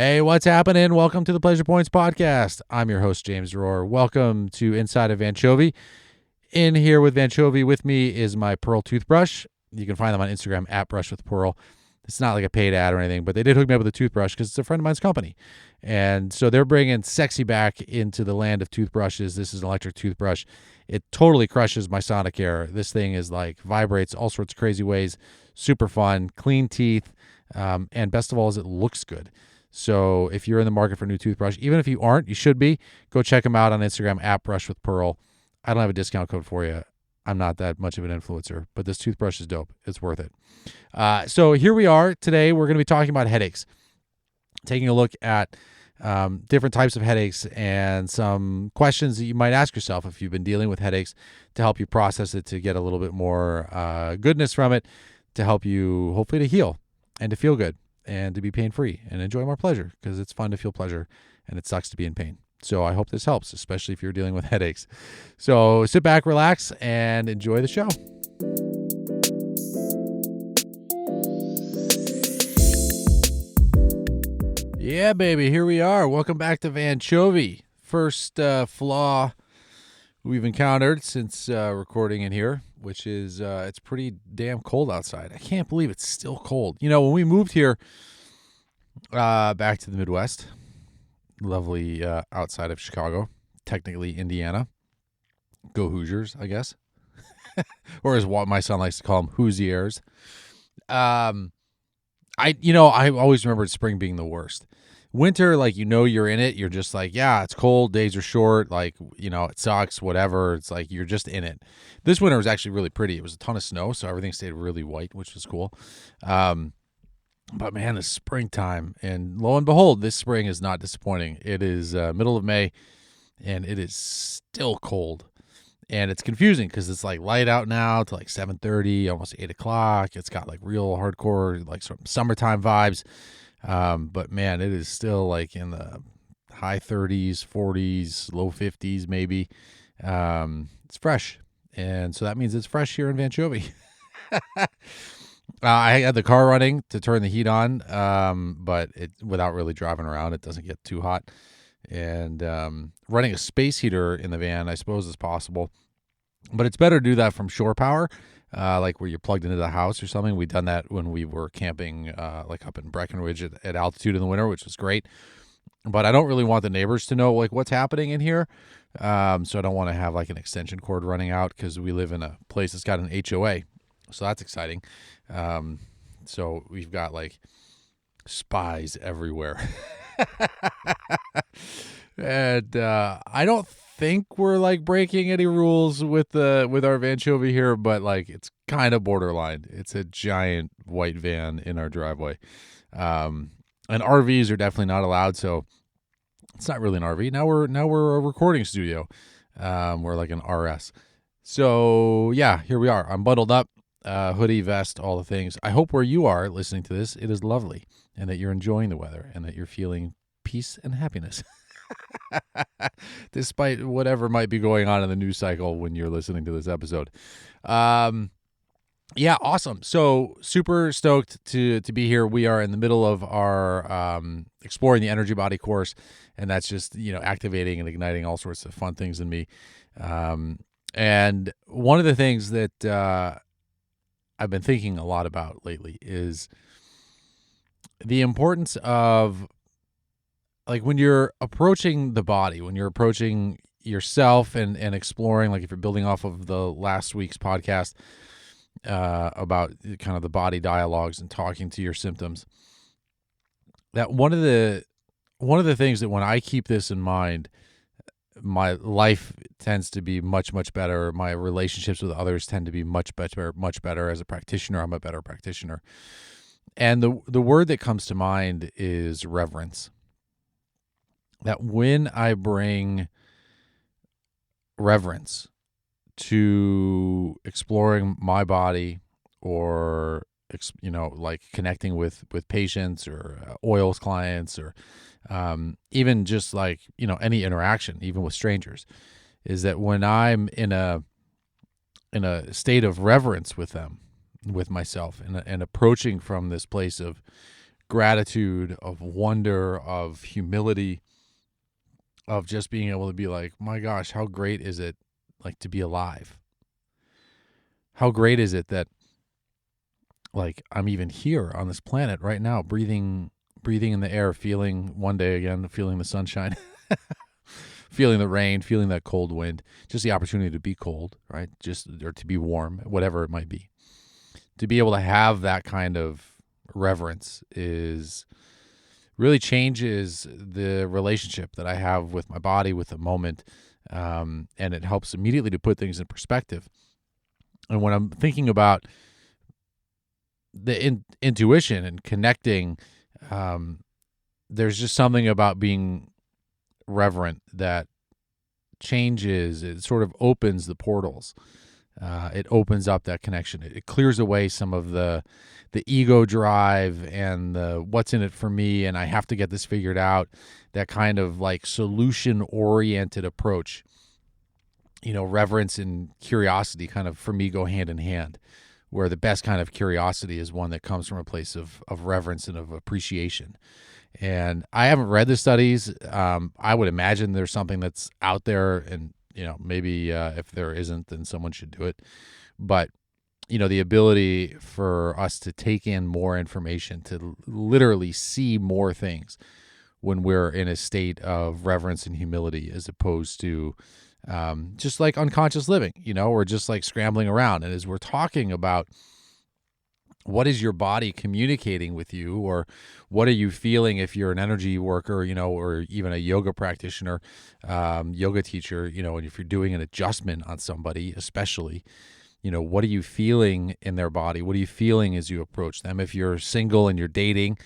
Hey, what's happening? Welcome to the Pleasure Points Podcast. I'm your host, James Rohr. Welcome to Inside of Anchovy. In here with Anchovy with me is my Pearl toothbrush. You can find them on Instagram at Brush with Pearl. It's not like a paid ad or anything, but they did hook me up with a toothbrush because it's a friend of mine's company. And so they're bringing sexy back into the land of toothbrushes. This is an electric toothbrush. It totally crushes my Sonicare. This thing is like vibrates all sorts of crazy ways. Super fun, clean teeth, and best of all is it looks good. So if you're in the market for a new toothbrush, even if you aren't, you should be. Go check them out on Instagram at Brush with Pearl. I don't have a discount code for you. I'm not that much of an influencer, but this toothbrush is dope. It's worth it. So here we are today. We're going to be talking about headaches, taking a look at different types of headaches and some questions that you might ask yourself if you've been dealing with headaches to help you process it, to get a little bit more goodness from it, to help you hopefully to heal and to feel good and to be pain-free and enjoy more pleasure, because it's fun to feel pleasure and it sucks to be in pain. So I hope this helps, especially if you're dealing with headaches. So sit back, relax, and enjoy the show. Yeah, baby, here we are. Welcome back to Anchovy. First flaw we've encountered since recording in here, which is it's pretty damn cold outside. I can't believe it's still cold. You know, when we moved here back to the Midwest, lovely outside of Chicago, technically Indiana. Go Hoosiers, I guess. Or as what my son likes to call them, Hoosiers. I always remembered spring being the worst. Winter, like, you're in it. You're just like, yeah, it's cold. Days are short. Like, it sucks, whatever. It's like you're just in it. This winter was actually really pretty. It was a ton of snow, so everything stayed really white, which was cool. But man, it's springtime, and lo and behold, this spring is not disappointing. It is middle of May, and it is still cold, and it's confusing because it's like light out now to like 7:30, almost 8 o'clock. It's got like real hardcore, like sort of summertime vibes, but man, it is still like in the high 30s, 40s, low 50s maybe. It's fresh, and so that means it's fresh here in Anchovy. I had the car running to turn the heat on, but without really driving around, it doesn't get too hot. And running a space heater in the van, I suppose, is possible. But it's better to do that from shore power, like where you're plugged into the house or something. We've done that when we were camping like up in Breckenridge at altitude in the winter, which was great. But I don't really want the neighbors to know like what's happening in here. So I don't want to have like an extension cord running out because we live in a place that's got an HOA. So that's exciting. So we've got like spies everywhere. And I don't think we're like breaking any rules with our Anchovy here, but like it's kind of borderline. It's a giant white van in our driveway. And RVs are definitely not allowed, so it's not really an RV. Now we're a recording studio. We're like an RS. So yeah, here we are. I'm bundled up. Hoodie, vest, all the things. I hope where you are listening to this, it is lovely and that you're enjoying the weather and that you're feeling peace and happiness despite whatever might be going on in the news cycle when you're listening to this episode. Yeah, awesome. So super stoked to be here. We are in the middle of our Exploring the Energy Body course, and that's just, activating and igniting all sorts of fun things in me. And one of the things that I've been thinking a lot about lately is the importance of, like, when you're approaching the body, when you're approaching yourself and exploring, like if you're building off of the last week's podcast about kind of the body dialogues and talking to your symptoms, that one of the things that when I keep this in mind, my life tends to be much, much better. My relationships with others tend to be much better. As a practitioner, I'm a better practitioner. And the word that comes to mind is reverence. That when I bring reverence to exploring my body, or like connecting with patients or oils clients, or even just like, any interaction, even with strangers, is that when I'm in a state of reverence with them, with myself, and approaching from this place of gratitude, of wonder, of humility, of just being able to be like, my gosh, how great is it like to be alive? How great is it that like I'm even here on this planet right now, breathing in the air, feeling one day again, feeling the sunshine, feeling the rain, feeling that cold wind, just the opportunity to be cold, right? Or to be warm, whatever it might be. To be able to have that kind of reverence really changes the relationship that I have with my body, with the moment, and it helps immediately to put things in perspective. And when I'm thinking about the intuition and connecting, there's just something about being reverent that changes. It sort of opens the portals. It opens up that connection. It clears away some of the ego drive and the what's in it for me and I have to get this figured out. That kind of like solution-oriented approach. Reverence and curiosity kind of for me go hand in hand, where the best kind of curiosity is one that comes from a place of reverence and of appreciation. And I haven't read the studies. I would imagine there's something that's out there, and maybe if there isn't, then someone should do it. But the ability for us to take in more information, to literally see more things when we're in a state of reverence and humility, as opposed to just like unconscious living, or just like scrambling around. And as we're talking about what is your body communicating with you, or what are you feeling if you're an energy worker, or even a yoga practitioner, yoga teacher, and if you're doing an adjustment on somebody, especially, what are you feeling in their body? What are you feeling as you approach them? If you're single and you're dating,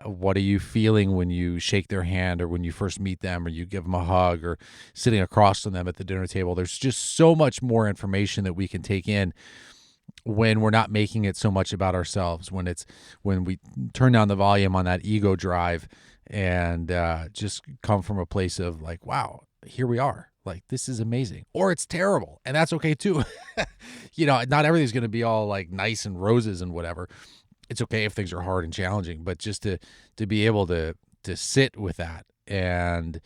what are you feeling when you shake their hand, or when you first meet them, or you give them a hug, or sitting across from them at the dinner table? There's just so much more information that we can take in when we're not making it so much about ourselves, when we turn down the volume on that ego drive and just come from a place of like, wow, here we are. Like, this is amazing, or it's terrible, and that's okay too. Not everything's going to be all like nice and roses and whatever. It's okay if things are hard and challenging, but just to be able to sit with that. And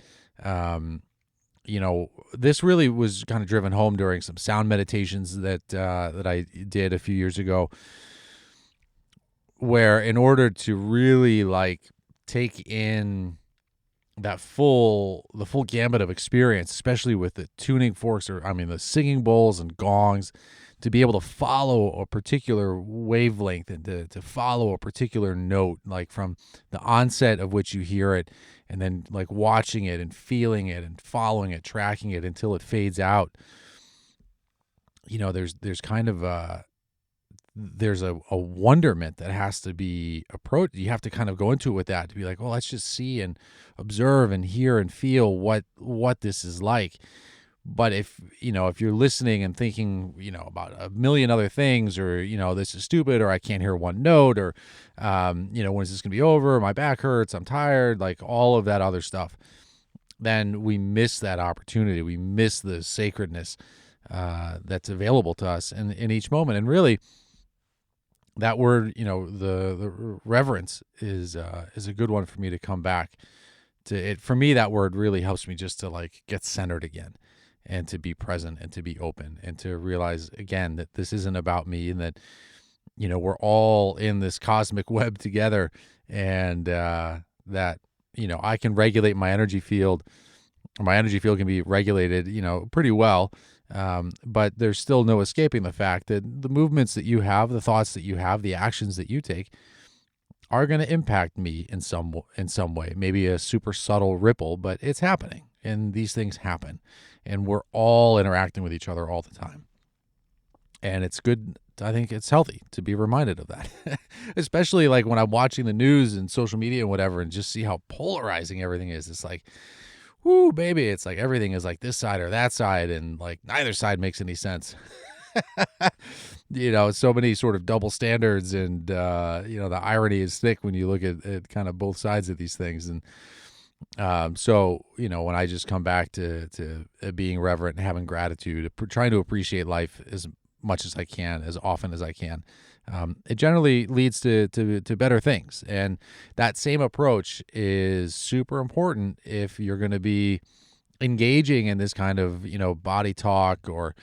this really was kind of driven home during some sound meditations that I did a few years ago, where in order to really like take in the full gambit of experience, especially with the tuning forks, the singing bowls and gongs, to be able to follow a particular wavelength and to follow a particular note, like from the onset of which you hear it, and then like watching it and feeling it and following it, tracking it until it fades out. There's kind of there's a wonderment that has to be approached. You have to kind of go into it with that, to be like, well, let's just see and observe and hear and feel what this is like. But if you're listening and thinking, about a million other things, or, this is stupid, or I can't hear one note, or, when is this going to be over? My back hurts. I'm tired. Like all of that other stuff, then we miss that opportunity. We miss the sacredness that's available to us in each moment. And really, that word, the reverence is a good one for me to come back to. It for me, that word really helps me just to like get centered again, and to be present, and to be open, and to realize again that this isn't about me, and that we're all in this cosmic web together, and that I can regulate my energy field. My energy field can be regulated, pretty well. But there's still no escaping the fact that the movements that you have, the thoughts that you have, the actions that you take are going to impact me in some way. Maybe a super subtle ripple, but it's happening, and these things happen, and we're all interacting with each other all the time. And it's good. I think it's healthy to be reminded of that, especially like when I'm watching the news and social media and whatever, and just see how polarizing everything is. It's like, whoo, baby, it's like everything is like this side or that side, and like neither side makes any sense. So many sort of double standards, and the irony is thick when you look at kind of both sides of these things. And so when I just come back to being reverent and having gratitude, trying to appreciate life as much as I can, as often as I can, it generally leads to better things. And that same approach is super important if you're going to be engaging in this kind of, body talk or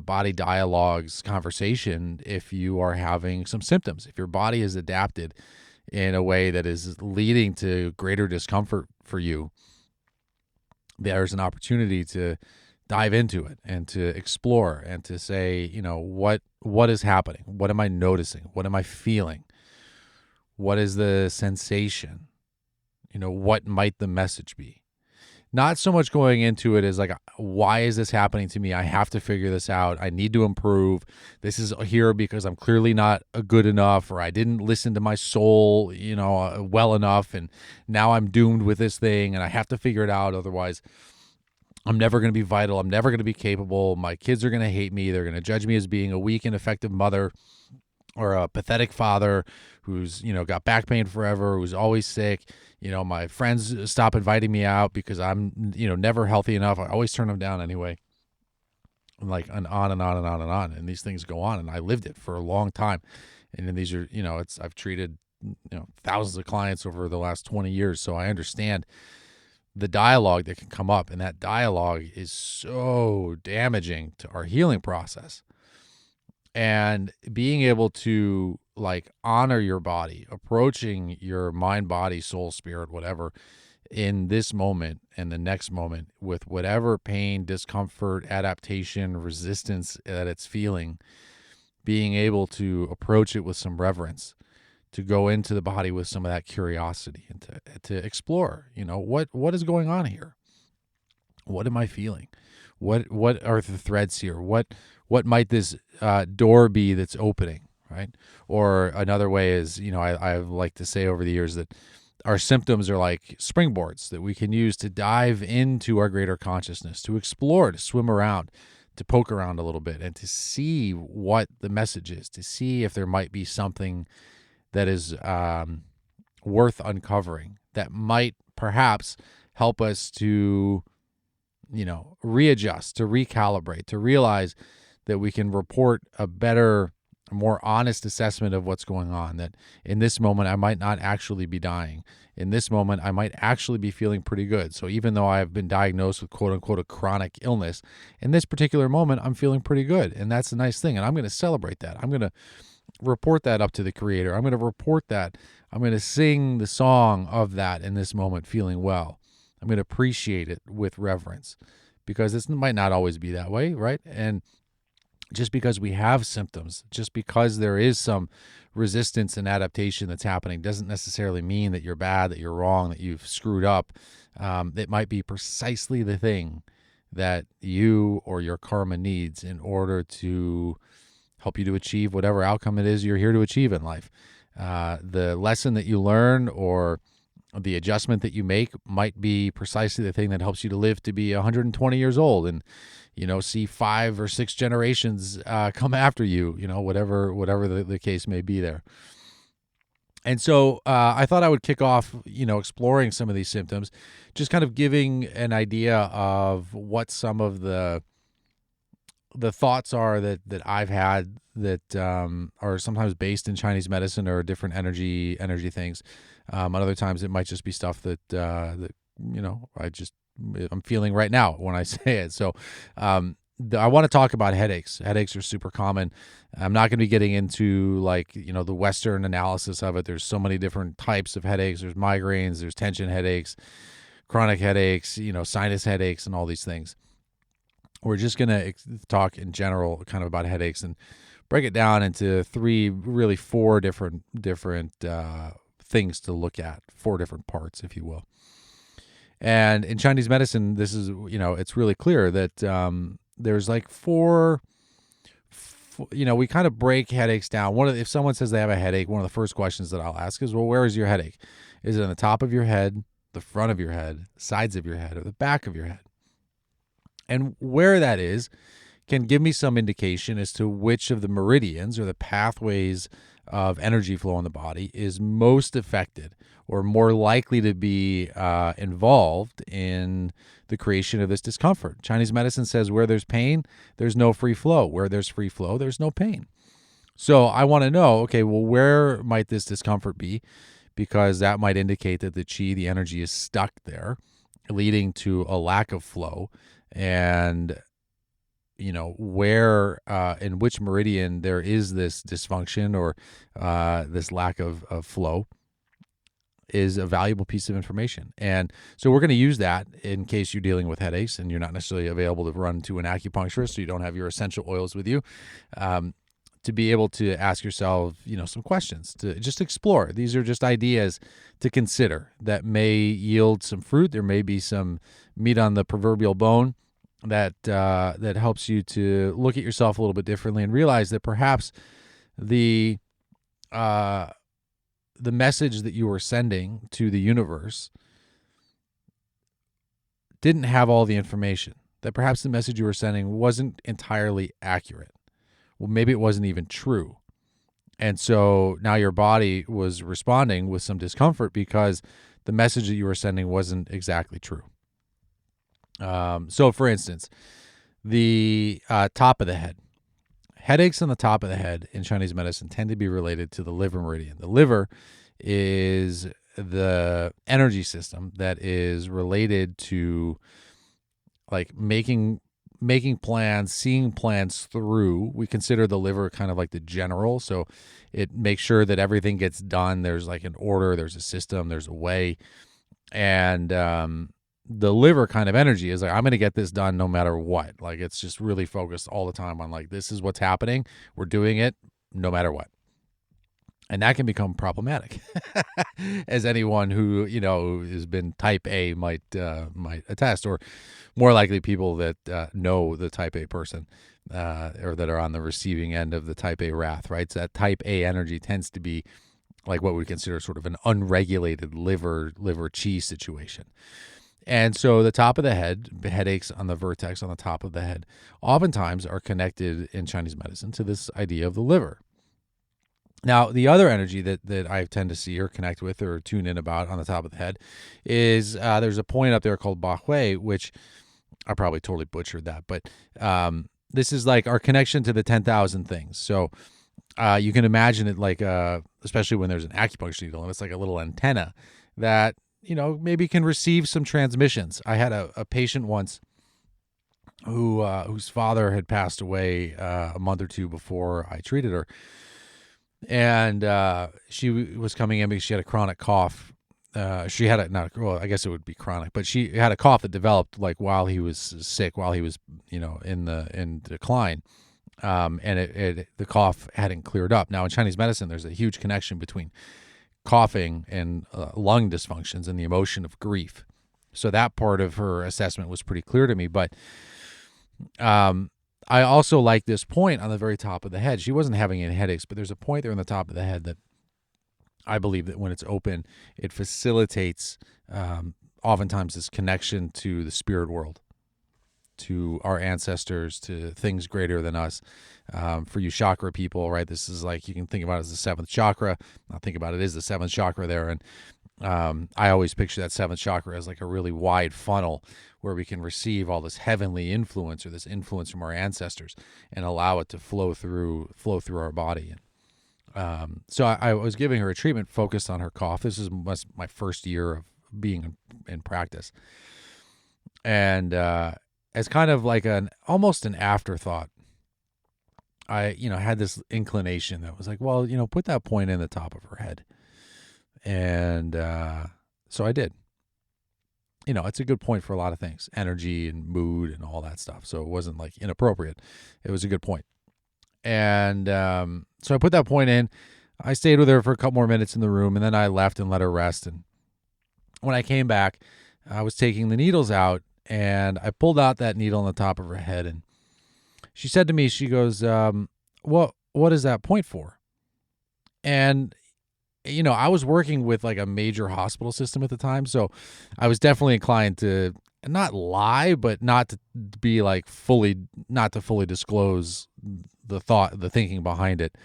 body dialogues conversation. If you are having some symptoms, if your body is adapted in a way that is leading to greater discomfort for you, there's an opportunity to dive into it and to explore and to say, what is happening? What am I noticing? What am I feeling? What is the sensation? What might the message be? Not so much going into it as like, why is this happening to me? I have to figure this out. I need to improve. This is here because I'm clearly not good enough, or I didn't listen to my soul, well enough. And now I'm doomed with this thing and I have to figure it out. Otherwise, I'm never going to be vital. I'm never going to be capable. My kids are going to hate me. They're going to judge me as being a weak, ineffective mother or a pathetic father who's, got back pain forever, who's always sick. My friends stop inviting me out because I'm, never healthy enough. I always turn them down anyway. And on and on and on and on. And these things go on. And I lived it for a long time. And then these are, I've treated, thousands of clients over the last 20 years. So I understand the dialogue that can come up. And that dialogue is so damaging to our healing process. And being able to honor your body, approaching your mind, body, soul, spirit, whatever, in this moment and the next moment with whatever pain, discomfort, adaptation, resistance that it's feeling, being able to approach it with some reverence, to go into the body with some of that curiosity and to explore, what is going on here? What am I feeling? What are the threads here? What might this door be that's opening, right? Or another way is, I've liked to say over the years that our symptoms are like springboards that we can use to dive into our greater consciousness, to explore, to swim around, to poke around a little bit and to see what the message is, to see if there might be something that is worth uncovering that might perhaps help us to, readjust, to recalibrate, to realize that we can report a better, more honest assessment of what's going on, that in this moment, I might not actually be dying. In this moment, I might actually be feeling pretty good. So even though I've been diagnosed with quote unquote a chronic illness, in this particular moment, I'm feeling pretty good. And that's a nice thing. And I'm going to celebrate that. I'm going to report that up to the Creator. I'm going to report that. I'm going to sing the song of that in this moment, feeling well. I'm going to appreciate it with reverence, because this might not always be that way, right? And just because we have symptoms, just because there is some resistance and adaptation that's happening, doesn't necessarily mean that you're bad, that you're wrong, that you've screwed up. It might be precisely the thing that you or your karma needs in order to help you to achieve whatever outcome it is you're here to achieve in life. The lesson that you learn or the adjustment that you make might be precisely the thing that helps you to live to be 120 years old and, see 5 or 6 generations come after you, whatever the case may be there. And so I thought I would kick off, exploring some of these symptoms, just kind of giving an idea of what some of the thoughts are that I've had that are sometimes based in Chinese medicine or different energy things. And other times it might just be stuff that I'm feeling right now when I say it. So I want to talk about headaches. Headaches are super common. I'm not going to be getting into the Western analysis of it. There's so many different types of headaches. There's migraines, there's tension headaches, chronic headaches, sinus headaches, and all things things. We're just going to talk in general kind of about headaches and break it down into 4 different things to look at, 4 different parts, if you will. And in Chinese medicine, this is, it's really clear that there's 4, we kind of break headaches down. If someone says they have a headache, one of the first questions that I'll ask is, well, where is your headache? Is it on the top of your head, the front of your head, sides of your head, or the back of your head? And where that is can give me some indication as to which of the meridians or the pathways of energy flow in the body is most affected or more likely to be involved in the creation of this discomfort. Chinese medicine says where there's pain, there's no free flow. Where there's free flow, there's no pain. So I want to know, okay, well, where might this discomfort be? Because that might indicate that the chi, the energy, is stuck there, leading to a lack of flow. And, where, in which meridian there is this dysfunction or this lack of flow is a valuable piece of information. And so we're going to use that in case you're dealing with headaches and you're not necessarily available to run to an acupuncturist, so you don't have your essential oils with you. To be able to ask yourself, some questions to just explore. These are just ideas to consider that may yield some fruit. There may be some meat on the proverbial bone that helps you to look at yourself a little bit differently and realize that perhaps the message that you were sending to the universe didn't have all the information. That perhaps the message you were sending wasn't entirely accurate. Well, maybe it wasn't even true. And so now your body was responding with some discomfort because the message that you were sending wasn't exactly true. So for instance, the top of the head. Headaches on the top of the head in Chinese medicine tend to be related to the liver meridian. The liver is the energy system that is related to like making plans, seeing plans through. We consider the liver kind of like the general. So it makes sure that everything gets done. There's like an order, there's a system, there's a way. And the liver kind of energy is like, I'm going to get this done no matter what. Like it's just really focused all the time on like, this is what's happening. We're doing it no matter what. And that can become problematic, as anyone who has been Type A might attest, or more likely people that know the Type A person or that are on the receiving end of the Type A wrath. Right, so that Type A energy tends to be like what we consider sort of an unregulated liver chi situation. And so the top of the head, headaches on the vertex on the top of the head, oftentimes are connected in Chinese medicine to this idea of the liver. Now, the other energy that I tend to see or connect with or tune in about on the top of the head is there's a point up there called Ba Hui, which I probably totally butchered that, but this is like our connection to the 10,000 things. So you can imagine it like, especially when there's an acupuncture needle, and it's like a little antenna that, maybe can receive some transmissions. I had a patient once whose father had passed away a month or two before I treated her. And she was coming in because she had a chronic cough. She had I guess it would be chronic, but she had a cough that developed like while he was sick, while he was, in decline. And the cough hadn't cleared up. Now in Chinese medicine, there's a huge connection between coughing and lung dysfunctions and the emotion of grief. So that part of her assessment was pretty clear to me. But I also like this point on the very top of the head. She wasn't having any headaches, but there's a point there on the top of the head that I believe that when it's open, it facilitates oftentimes this connection to the spirit world, to our ancestors, to things greater than us. For you chakra people, right, this is like, you can think about it as the seventh chakra. I'll think about it as the seventh chakra there. And I always picture that seventh chakra as like a really wide funnel where we can receive all this heavenly influence or this influence from our ancestors and allow it to flow through our body. And so I was giving her a treatment focused on her cough. This is my first year of being in practice. And as kind of like almost an afterthought, I had this inclination that was like, well, put that point in the top of her head. And so I did. It's a good point for a lot of things, energy and mood and all that stuff. So it wasn't like inappropriate. It was a good point. And so I put that point in. I stayed with her for a couple more minutes in the room, and then I left and let her rest. And when I came back, I was taking the needles out, and I pulled out that needle on the top of her head. And she said to me, she goes, what is that point for? And I was working with like a major hospital system at the time, so I was definitely inclined to not lie, but not to be like not to fully disclose the thinking behind it.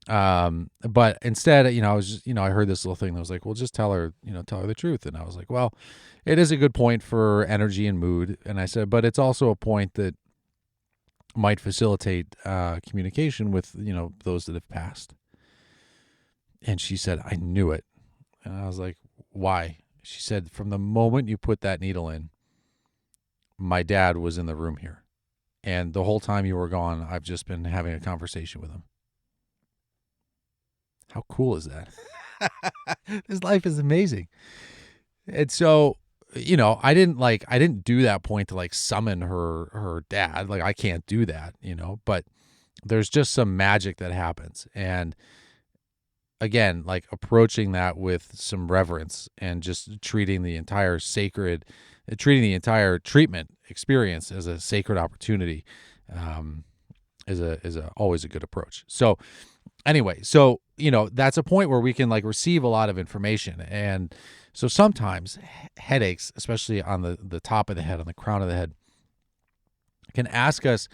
But instead, I was just, I heard this little thing that was like, well, just tell her the truth. And I was like, well, it is a good point for energy and mood. And I said, but it's also a point that might facilitate communication with, those that have passed. And she said, I knew it. And I was like, why? She said, from the moment you put that needle in, my dad was in the room here. And the whole time you were gone, I've just been having a conversation with him. How cool is that? This life is amazing. And so, I didn't do that point to like summon her dad. Like I can't do that, but there's just some magic that happens. And again, like approaching that with some reverence and just treating the entire treatment experience as a sacred opportunity, is always a good approach. So anyway, that's a point where we can like receive a lot of information. And so sometimes headaches, especially on the top of the head, on the crown of the head, can ask us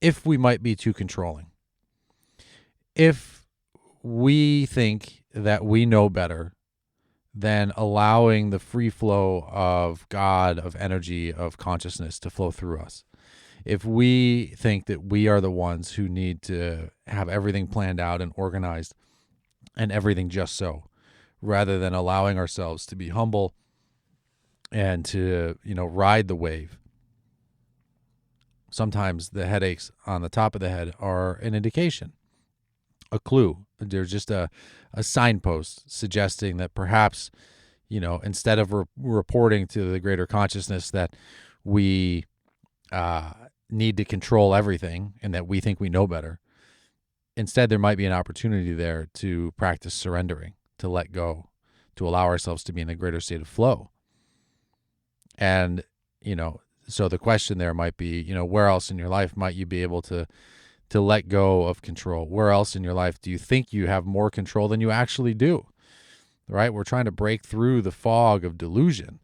if we might be too controlling. If we think that we know better than allowing the free flow of God, of energy, of consciousness to flow through us. If we think that we are the ones who need to have everything planned out and organized and everything just so, rather than allowing ourselves to be humble and to, ride the wave. Sometimes the headaches on the top of the head are an indication, a clue. They're just a signpost suggesting that perhaps, instead of reporting to the greater consciousness that we need to control everything and that we think we know better, instead there might be an opportunity there to practice surrendering, to let go, to allow ourselves to be in a greater state of flow. And, so the question there might be, where else in your life might you be able to let go of control? Where else in your life do you think you have more control than you actually do? Right? We're trying to break through the fog of delusion.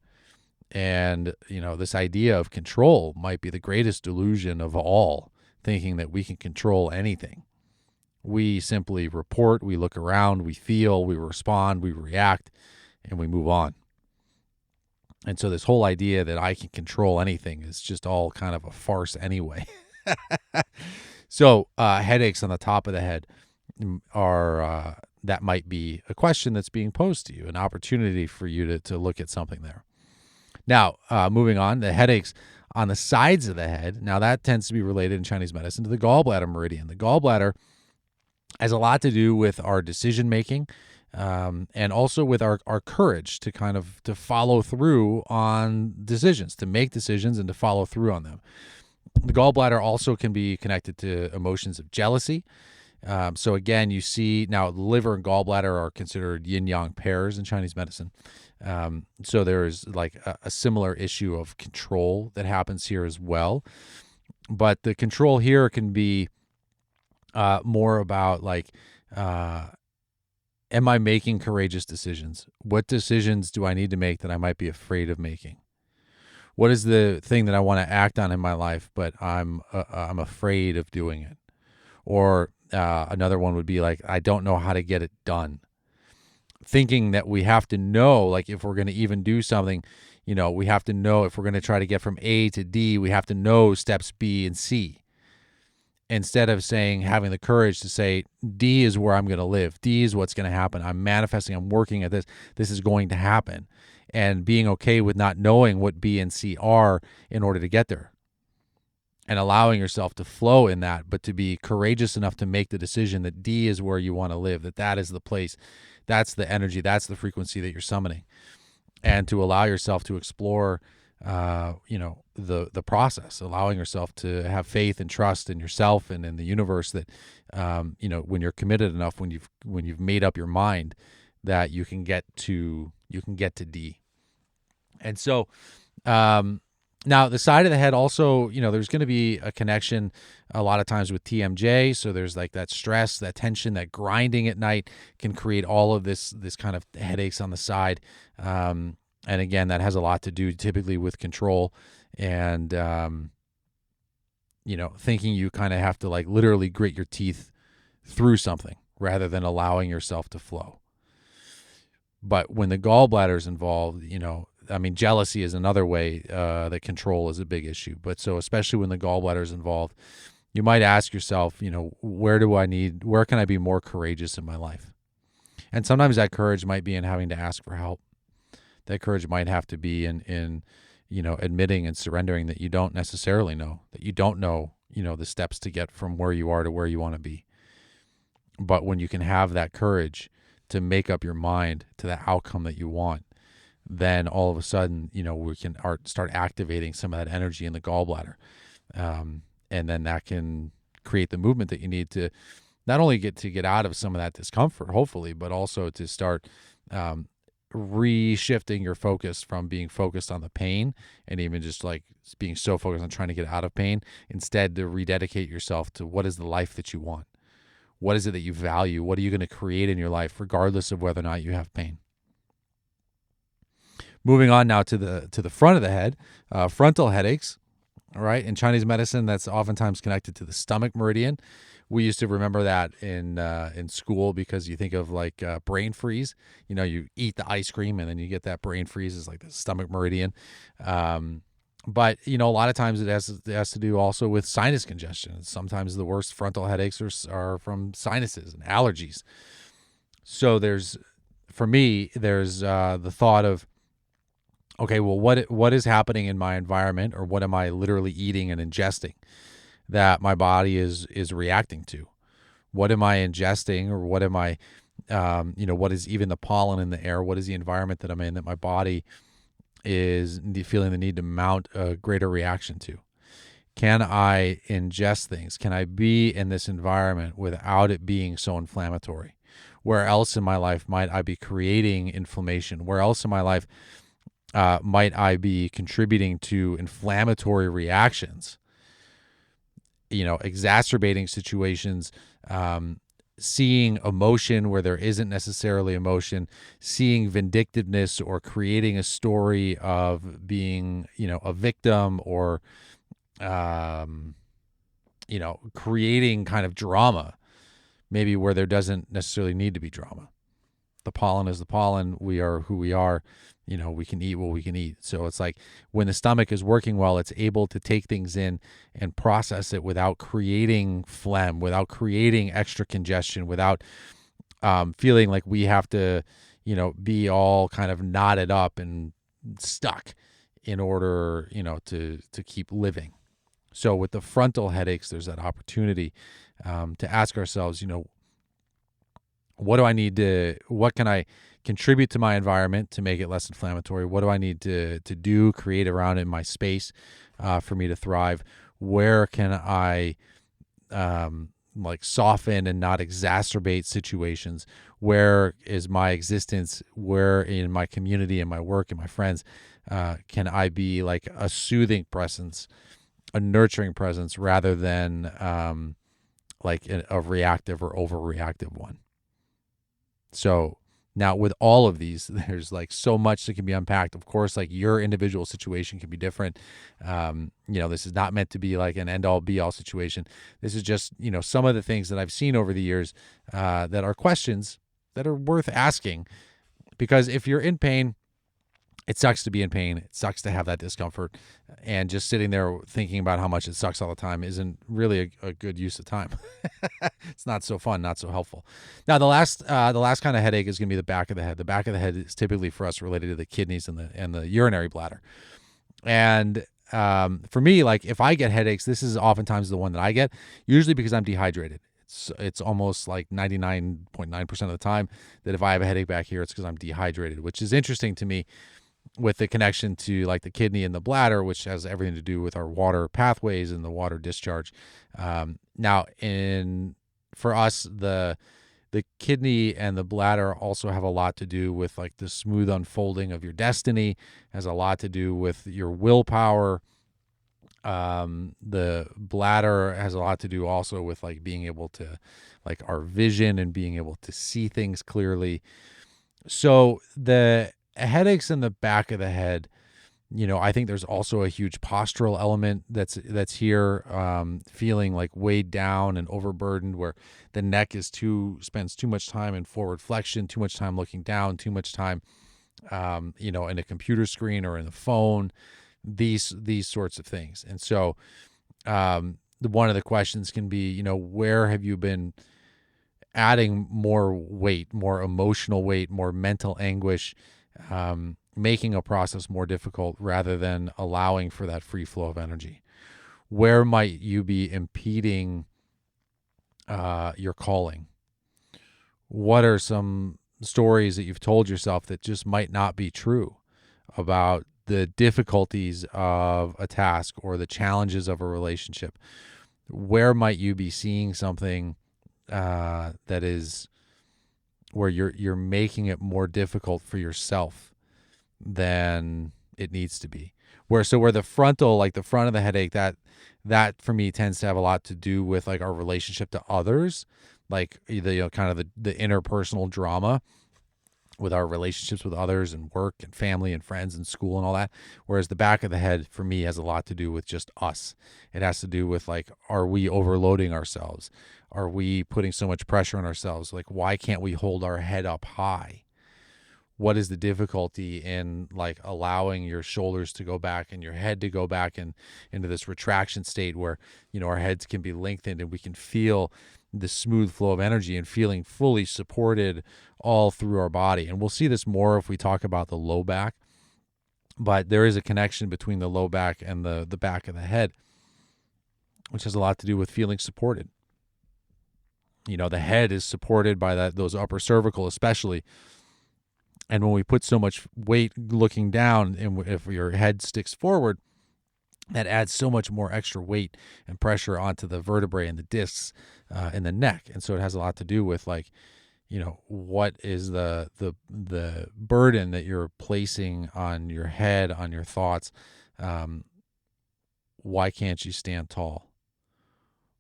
And, this idea of control might be the greatest delusion of all, thinking that we can control anything. We simply report, we look around, we feel, we respond, we react, and we move on. And so this whole idea that I can control anything is just all kind of a farce anyway. So headaches on the top of the head are, that might be a question that's being posed to you, an opportunity for you to look at something there. Now, moving on, the headaches on the sides of the head. Now that tends to be related in Chinese medicine to the gallbladder meridian. The gallbladder has a lot to do with our decision making, and also with our courage to to follow through on decisions, to make decisions and to follow through on them. The gallbladder also can be connected to emotions of jealousy. So again, you see now liver and gallbladder are considered yin-yang pairs in Chinese medicine. So there's like a similar issue of control that happens here as well. But the control here can be more about like, am I making courageous decisions? What decisions do I need to make that I might be afraid of making? What is the thing that I want to act on in my life, but I'm afraid of doing it? Or another one would be like, I don't know how to get it done. Thinking that we have to know, like if we're going to even do something, we have to know if we're going to try to get from A to D, we have to know steps B and C. Instead of having the courage to say, D is where I'm going to live. D is what's going to happen. I'm manifesting, I'm working at this. This is going to happen. And being okay with not knowing what B and C are in order to get there. And allowing yourself to flow in that, but to be courageous enough to make the decision that D is where you want to live, that is the place, that's the energy, that's the frequency that you're summoning. And to allow yourself to explore, the process, allowing yourself to have faith and trust in yourself and in the universe that, when you're committed enough, when you've made up your mind that you can get to D. And so, now the side of the head also, there's going to be a connection a lot of times with TMJ. So there's like that stress, that tension, that grinding at night can create all of this kind of headaches on the side. And again, that has a lot to do typically with control and, thinking you kind of have to like literally grit your teeth through something rather than allowing yourself to flow. But when the gallbladder is involved, I mean, jealousy is another way that control is a big issue. But so especially when the gallbladder is involved, you might ask yourself, where can I be more courageous in my life? And sometimes that courage might be in having to ask for help. That courage might have to be in admitting and surrendering that you don't necessarily know, that you don't know, the steps to get from where you are to where you want to be. But when you can have that courage to make up your mind to the outcome that you want, then all of a sudden, we can start activating some of that energy in the gallbladder. And then that can create the movement that you need to not only get out of some of that discomfort, hopefully, but also to start reshifting your focus from being focused on the pain and even just like being so focused on trying to get out of pain, instead to rededicate yourself to what is the life that you want. What is it that you value? What are you going to create in your life, regardless of whether or not you have pain? Moving on now to the front of the head, frontal headaches. All right, in Chinese medicine, that's oftentimes connected to the stomach meridian. We used to remember that in school because you think of like brain freeze. You eat the ice cream and then you get that brain freeze. It's like the stomach meridian. But a lot of times it has to do also with sinus congestion. Sometimes the worst frontal headaches are from sinuses and allergies. So for me, there's the thought of, okay, well, what is happening in my environment, or what am I literally eating and ingesting that my body is reacting to? What am I ingesting, or what am I, what is even the pollen in the air? What is the environment that I'm in that my body is feeling the need to mount a greater reaction to? Can I ingest things? Can I be in this environment without it being so inflammatory? Where else in my life might I be creating inflammation? Where else in my life might I be contributing to inflammatory reactions? Exacerbating situations, seeing emotion where there isn't necessarily emotion, seeing vindictiveness, or creating a story of being, a victim, or, creating kind of drama, maybe where there doesn't necessarily need to be drama. The pollen is the pollen. We are who we are. We can eat what we can eat. So it's like when the stomach is working well, it's able to take things in and process it without creating phlegm, without creating extra congestion, without feeling like we have to, be all kind of knotted up and stuck in order, to keep living. So with the frontal headaches, there's that opportunity to ask ourselves, what can I contribute to my environment to make it less inflammatory? What do I need to do, create around in my space for me to thrive? Where can I soften and not exacerbate situations? Where is my existence? Where in my community and my work and my friends can I be like a soothing presence, a nurturing presence, rather than like a reactive or overreactive one? So now with all of these, there's like so much that can be unpacked. Of course, like your individual situation can be different. This is not meant to be like an end all be all situation. This is just, some of the things that I've seen over the years that are questions that are worth asking, because if you're in pain, it sucks to be in pain. It sucks to have that discomfort, and just sitting there thinking about how much it sucks all the time isn't really a good use of time. It's not so fun, not so helpful. Now, the last kind of headache is going to be the back of the head. The back of the head is typically for us related to the kidneys and the urinary bladder. And for me, like if I get headaches, this is oftentimes the one that I get, usually because I'm dehydrated. It's almost like 99.9% of the time that if I have a headache back here, it's because I'm dehydrated, which is interesting to me, with the connection to like the kidney and the bladder, which has everything to do with our water pathways and the water discharge. Now, for us, the kidney and the bladder also have a lot to do with like the smooth unfolding of your destiny, has a lot to do with your willpower. The bladder has a lot to do also with like being able to, like our vision and being able to see things clearly. So the headaches in the back of the head, I think there's also a huge postural element that's here, feeling like weighed down and overburdened, where the neck spends too much time in forward flexion, too much time looking down, too much time in a computer screen or in the phone, these sorts of things. And so one of the questions can be, where have you been adding more weight, more emotional weight, more mental anguish, making a process more difficult rather than allowing for that free flow of energy? Where might you be impeding your calling? What are some stories that you've told yourself that just might not be true about the difficulties of a task or the challenges of a relationship? Where might you be seeing something that is where you're making it more difficult for yourself than it needs to be? Where the frontal, like the front of the headache, that for me tends to have a lot to do with like our relationship to others, like the kind of the interpersonal drama with our relationships with others and work and family and friends and school and all that. Whereas the back of the head for me has a lot to do with just us. It has to do with like, are we overloading ourselves? Are we putting so much pressure on ourselves? Like, why can't we hold our head up high? What is the difficulty in like allowing your shoulders to go back and your head to go back and into this retraction state where, our heads can be lengthened and we can feel the smooth flow of energy and feeling fully supported all through our body. And we'll see this more if we talk about the low back, but there is a connection between the low back and the back of the head, which has a lot to do with feeling supported. The head is supported by those upper cervical especially. And when we put so much weight looking down, and if your head sticks forward, that adds so much more extra weight and pressure onto the vertebrae and the discs in the neck. And so it has a lot to do with like, what is the burden that you're placing on your head, on your thoughts? Why can't you stand tall?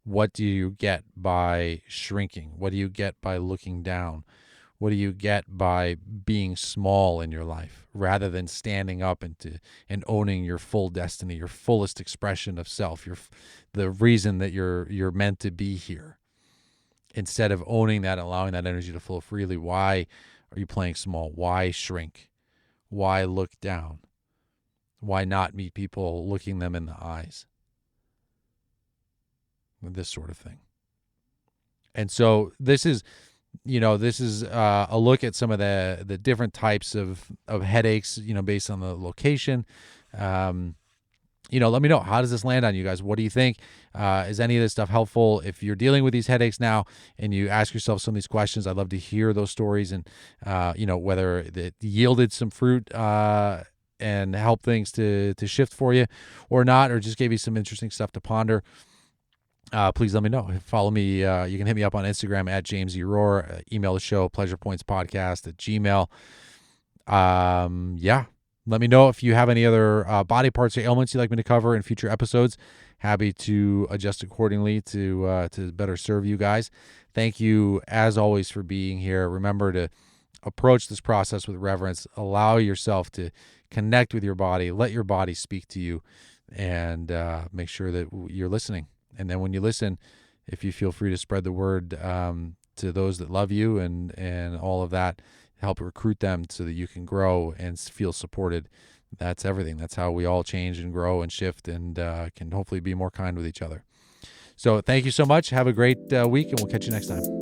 What do you get by shrinking? What do you get by looking down? What do you get by being small in your life rather than standing up and owning your full destiny, your fullest expression of self, the reason that you're meant to be here? Instead of owning that, allowing that energy to flow freely, why are you playing small? Why shrink? Why look down? Why not meet people looking them in the eyes? This sort of thing. And so this is a look at some of the different types of headaches, based on the location. Let me know, how does this land on you guys? What do you think? Is any of this stuff helpful? If you're dealing with these headaches now and you ask yourself some of these questions, I'd love to hear those stories and, whether it yielded some fruit and helped things to shift for you or not, or just gave you some interesting stuff to ponder. Please let me know. Follow me. You can hit me up on Instagram at James E. Rohr. Email the show, pleasurepointspodcast@gmail. Let me know if you have any other body parts or ailments you'd like me to cover in future episodes. Happy to adjust accordingly to better serve you guys. Thank you, as always, for being here. Remember to approach this process with reverence. Allow yourself to connect with your body. Let your body speak to you, and make sure that you're listening. And then when you listen, if you feel free to spread the word to those that love you and all of that, help recruit them so that you can grow and feel supported. That's everything. That's how we all change and grow and shift and can hopefully be more kind with each other. So thank you so much. Have a great week, and we'll catch you next time.